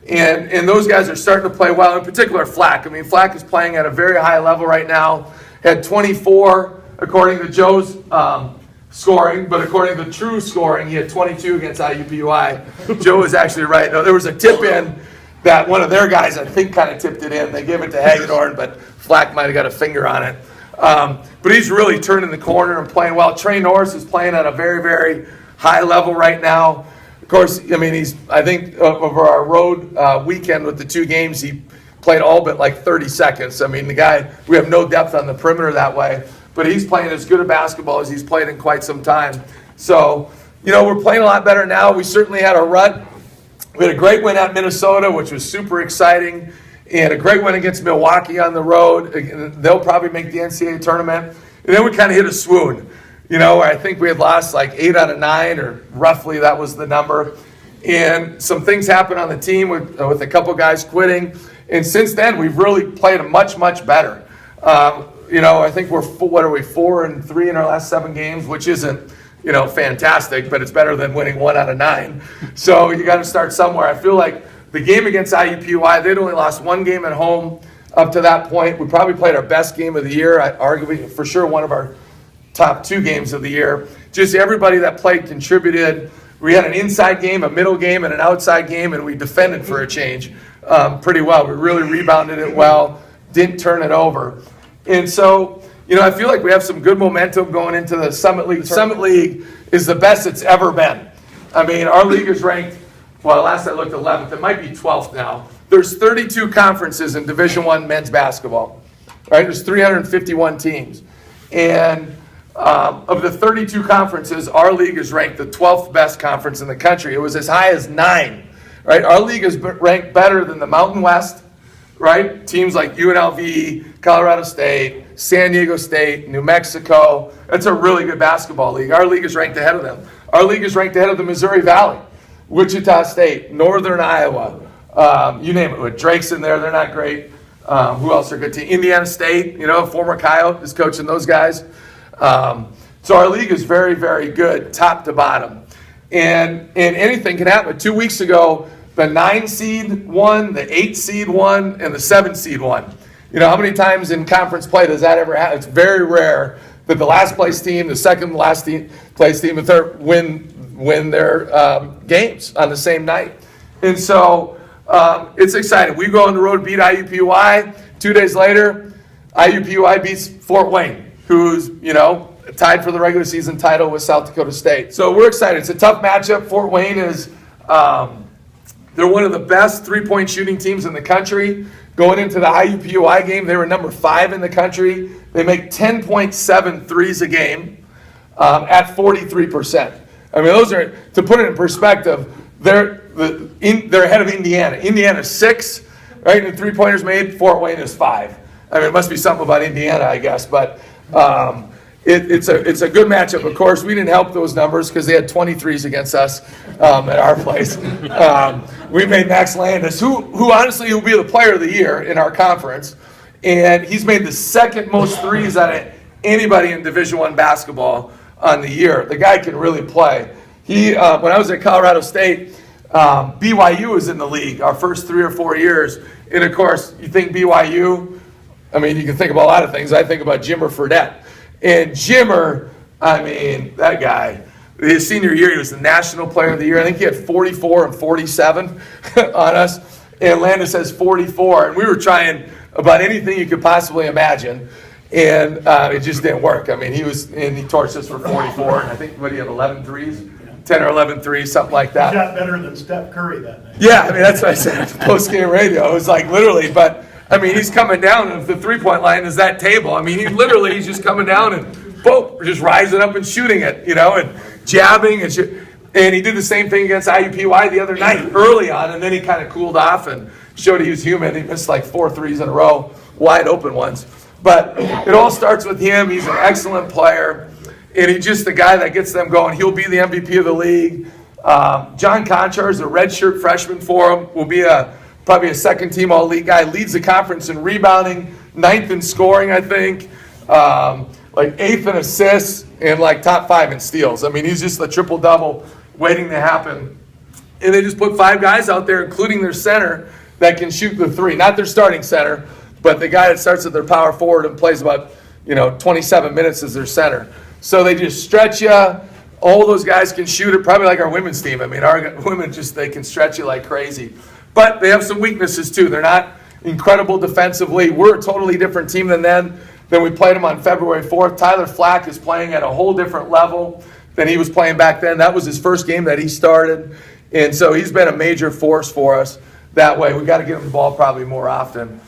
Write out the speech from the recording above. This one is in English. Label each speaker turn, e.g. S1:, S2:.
S1: And those guys are starting to play well, in particular Flack. I mean, Flack is playing at a very high level right now. Had 24 according to Joe's scoring, but according to true scoring, he had 22 against IUPUI. Joe was actually right. No, there was a tip in that one of their guys, I think, kind of tipped it in. They gave it to Hagedorn, but Flack might have got a finger on it. But he's really turning the corner and playing well. Trey Norris is playing at a very, very high level right now. Of course, I mean, I think over our road weekend with the 2 games, he played all but like 30 seconds. I mean, the guy, we have no depth on the perimeter that way, but he's playing as good a basketball as he's played in quite some time. So, we're playing a lot better now. We certainly had a rut. We had a great win at Minnesota, which was super exciting, and a great win against Milwaukee on the road. They'll probably make the NCAA tournament. And then we kind of hit a swoon. I think we had lost like 8 out of 9, or roughly that was the number. And some things happened on the team with a couple guys quitting. And since then, we've really played much, much better. I think we're 4-3 in our last 7 games, which isn't, fantastic, but it's better than winning 1 out of 9. So you got to start somewhere. I feel like the game against IUPUI, they'd only lost 1 game at home up to that point. We probably played our best game of the year. Arguably, for sure, one of our top 2 games of the year. Just everybody that played contributed. We had an inside game, a middle game, and an outside game, and we defended for a change pretty well. We really rebounded it well, didn't turn it over. And so, I feel like we have some good momentum going into the Summit League. Summit League is the best it's ever been. I mean, our league is ranked, well, last I looked, 11th. It might be 12th now. There's 32 conferences in Division I men's basketball. Right? There's 351 teams. And of the 32 conferences, our league is ranked the 12th best conference in the country. It was as high as 9. Right? Our league is ranked better than the Mountain West, right? Teams like UNLV, Colorado State, San Diego State, New Mexico. That's a really good basketball league. Our league is ranked ahead of them. Our league is ranked ahead of the Missouri Valley, Wichita State, Northern Iowa. You name it. Drake's in there. They're not great. Who else are good teams? Indiana State, former Coyote is coaching those guys. So our league is very, very good, top to bottom. And anything can happen. 2 weeks ago, the 9 seed won, the 8 seed won, and the 7 seed won. How many times in conference play does that ever happen? It's very rare that the last place team, the second last place team, and third win their games on the same night. And so it's exciting. We go on the road, beat IUPUI. 2 days later, IUPUI beats Fort Wayne, who's, tied for the regular season title with South Dakota State. So we're excited. It's a tough matchup. Fort Wayne is, they're one of the best 3-point shooting teams in the country. Going into the IUPUI game, they were number 5 in the country. They make 10.7 threes a game at 43%. I mean, those are, to put it in perspective, they're ahead of Indiana. Indiana's 6, right? And 3-pointers made. Fort Wayne is 5. I mean, it must be something about Indiana, I guess, but it's a good matchup. Of course, we didn't help those numbers because they had 23s against us at our place. We made Max Landis, who honestly will be the player of the year in our conference, and he's made the second most threes out of anybody in Division I basketball on the year. The guy can really play. When I was at Colorado State, BYU was in the league our first 3 or 4 years, and of course, you think BYU. I mean, you can think about a lot of things. I think about Jimmer Fredette. And Jimmer, I mean, that guy, his senior year, he was the National Player of the Year. I think he had 44 and 47 on us. And Landis has 44. And we were trying about anything you could possibly imagine. And it just didn't work. I mean, he torched us for 44. And I think, he had 11 threes? 10 or 11 threes, something like that.
S2: He shot better than Steph Curry that night.
S1: Yeah, I mean, that's what I said at post-game radio. It was like literally, but I mean, he's coming down, and the three-point line is that table. I mean, he's just coming down and, boom, just rising up and shooting it, and jabbing and And he did the same thing against IUPUI the other night, early on, and then he kind of cooled off and showed he was human. He missed like 4 threes in a row, wide open ones. But it all starts with him. He's an excellent player, and he's just the guy that gets them going. He'll be the MVP of the league. John Conchar is a redshirt freshman for him. Will be probably a second-team all-league guy. Leads the conference in rebounding, 9th in scoring, I think. Like 8th in assists, and like top 5 in steals. I mean, he's just a triple-double waiting to happen. And they just put 5 guys out there, including their center, that can shoot the 3. Not their starting center, but the guy that starts at their power forward and plays about 27 minutes as their center. So they just stretch you. All those guys can shoot it, probably like our women's team. I mean, our women they can stretch you like crazy. But they have some weaknesses too. They're not incredible defensively. We're a totally different team than them. Then we played them on February 4th. Tyler Flack is playing at a whole different level than he was playing back then. That was his first game that he started. And so he's been a major force for us that way. We've got to get him the ball probably more often.